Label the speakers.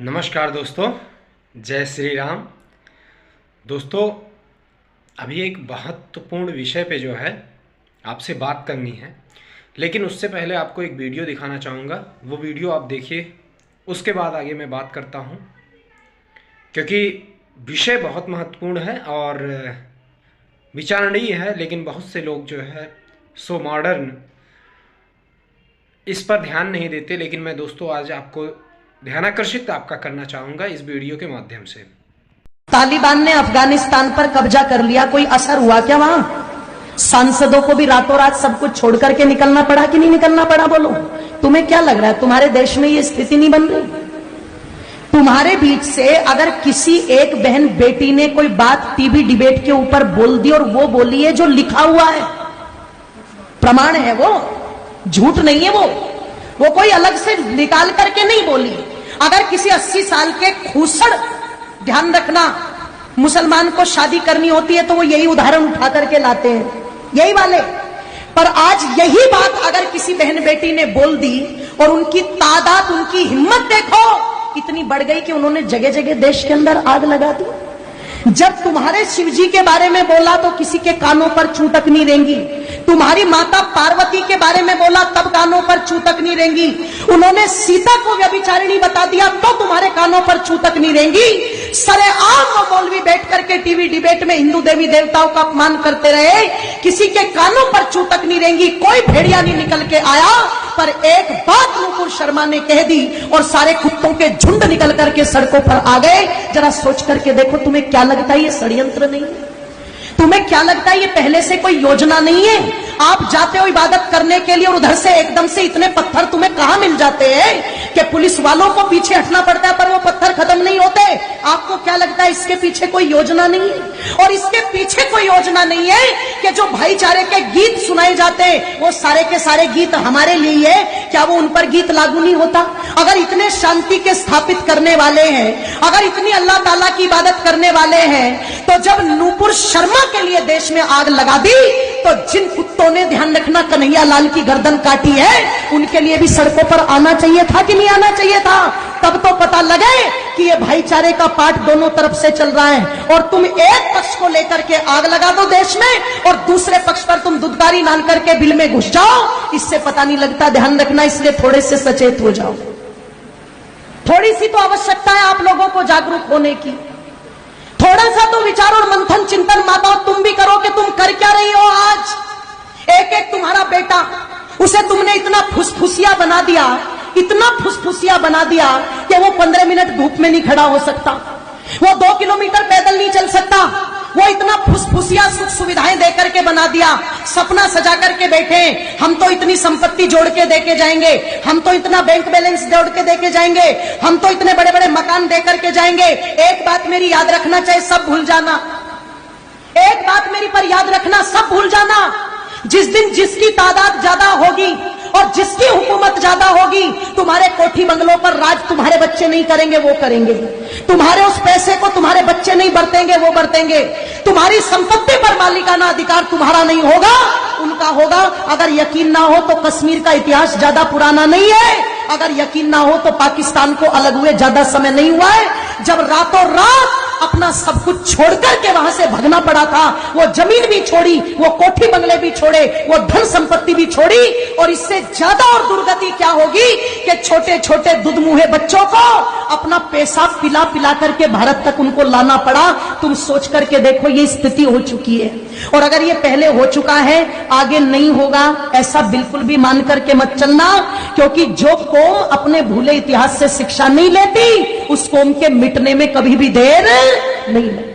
Speaker 1: नमस्कार दोस्तों, जय श्री राम। दोस्तों, अभी एक महत्वपूर्ण विषय पे जो है आपसे बात करनी है, लेकिन उससे पहले आपको एक वीडियो दिखाना चाहूँगा। वो वीडियो आप देखिए, उसके बाद आगे मैं बात करता हूँ, क्योंकि विषय बहुत महत्वपूर्ण है और विचारणीय है। लेकिन बहुत से लोग जो है सो मॉडर्न इस पर ध्यान नहीं देते। लेकिन मैं दोस्तों आज आपको ध्यानाकर्षित आपका करना चाहूंगा इस वीडियो के माध्यम से।
Speaker 2: तालिबान ने अफगानिस्तान पर कब्जा कर लिया, कोई असर हुआ क्या वहां? सांसदों को भी रातों रात सब कुछ छोड़ करके निकलना पड़ा कि नहीं निकलना पड़ा? बोलो, तुम्हें क्या लग रहा है तुम्हारे देश में ये स्थिति नहीं बन रही? तुम्हारे बीच से अगर किसी एक बहन बेटी ने कोई बात टीवी डिबेट के ऊपर बोल दी और वो बोली है जो लिखा हुआ है, प्रमाण है, वो झूठ नहीं है, वो कोई अलग से निकाल करके नहीं बोली। अगर किसी 80 साल के खूसड़, ध्यान रखना, मुसलमान को शादी करनी होती है तो वो यही उदाहरण उठा करके लाते हैं, यही वाले। पर आज यही बात अगर किसी बहन बेटी ने बोल दी और उनकी तादाद, उनकी हिम्मत देखो इतनी बढ़ गई कि उन्होंने जगह जगह देश के अंदर आग लगा दी। जब तुम्हारे शिव जी के बारे में बोला तो किसी के कानों पर चू तक नहीं रेंगी। तुम्हारी माता पार्वती के बारे में बोला तब कानों पर चू तक नहीं रेंगी। उन्होंने सीता को व्यभिचारिणी बता दिया तो तुम्हारे कानों पर चू तक नहीं रेंगी। सरेआम वो मौलवी बैठ करके टीवी डिबेट में हिंदू देवी देवताओं का अपमान करते रहे, किसी के कानों पर चू तक नहीं रेंगी। कोई भेड़िया नहीं निकल के आया, पर एक बात नुपुर शर्मा ने कह दी और सारे कुत्तों के झुंड निकल करके सड़कों पर आ गए। जरा सोच करके देखो, तुम्हें क्या लगता है ये षड्यंत्र नहीं है? तुम्हें क्या लगता है ये पहले से कोई योजना नहीं है? आप जाते हो इबादत करने के लिए और उधर से एकदम से इतने पत्थर तुम्हें कहां मिल जाते हैं कि पुलिस वालों को पीछे हटना पड़ता है, पर वो पत्थर खत्म नहीं होते। आपको क्या लगता है इसके पीछे कोई योजना नहीं है? और इसके पीछे कोई योजना नहीं है कि जो भाईचारे के गीत सुनाए जाते हैं वो सारे के सारे गीत हमारे लिए है, क्या वो उन पर गीत लागू नहीं होता? अगर इतने शांति के स्थापित करने वाले हैं, अगर इतनी अल्लाह ताला की इबादत करने वाले हैं, तो जब नुपुर शर्मा के लिए देश में आग लगा दी तो जिन कुत्तों ने, ध्यान रखना, कन्हैया लाल की गर्दन काटी है, उनके लिए भी सड़कों पर आना चाहिए था कि नहीं आना चाहिए था? तब तो पता लगे कि ये भाईचारे का पाठ दोनों तरफ से चल रहा है। और तुम एक पक्ष को लेकर के आग लगा दो देश में और दूसरे पक्ष पर तुम दुधकारी नान करके बिल में घुस जाओ, इससे पता नहीं लगता। ध्यान रखना, इसलिए थोड़े से सचेत हो जाओ। थोड़ी सी तो आवश्यकता है आप लोगों को जागरूक होने की। थोड़ा सा तो विचार और मंथन चिंतन माताओं तुम भी करो कि तुम कर क्या रही हो आज। एक एक तुम्हारा बेटा, उसे तुमने इतना फुसफुसिया बना दिया, इतना फुसफुसिया बना दिया कि वो 15 मिनट धूप में नहीं खड़ा हो सकता, वो 2 किलोमीटर पैदल नहीं चल सकता। वो इतना फुसफुसिया सुख सुविधाएं देकर के बना दिया, सपना सजा करके बैठे, हम तो इतनी संपत्ति जोड़ के देके जाएंगे, हम तो इतना बैंक बैलेंस जोड़ के देके जाएंगे, हम तो इतने बड़े बड़े मकान दे करके जाएंगे। एक बात मेरी याद रखना, चाहे सब भूल जाना, एक बात मेरी पर याद रखना, सब भूल जाना। जिस दिन जिसकी तादाद ज्यादा होगी और जिसकी हुकूमत ज्यादा होगी, तुम्हारे कोठी बंगलों पर राज तुम्हारे बच्चे नहीं करेंगे, वो करेंगे। तुम्हारे उस पैसे को तुम्हारे बच्चे नहीं बरतेंगे, वो बरतेंगे। तुम्हारी संपत्ति पर मालिकाना अधिकार तुम्हारा नहीं होगा, उनका होगा। अगर यकीन ना हो तो कश्मीर का इतिहास ज्यादा पुराना नहीं है, अगर यकीन ना हो तो पाकिस्तान को अलग हुए ज्यादा समय नहीं हुआ है, जब रातों रात अपना सब कुछ छोड़ करके वहां से भगना पड़ा था। वो जमीन भी छोड़ी, वो कोठी बंगले भी छोड़े, वो धन संपत्ति भी छोड़ी। और इससे ज्यादा और दुर्गति क्या होगी कि छोटे छोटे दूधमुहे बच्चों को अपना पेशाब पिला पिला करके भारत तक उनको लाना पड़ा। तुम सोच करके देखो, ये स्थिति हो चुकी है। और अगर ये पहले हो चुका है, आगे नहीं होगा, ऐसा बिल्कुल भी मान करके मत चलना। क्योंकि जो कौम अपने भूले इतिहास से शिक्षा नहीं लेती, उस कौम के मिटने में कभी भी देर नहीं लगती।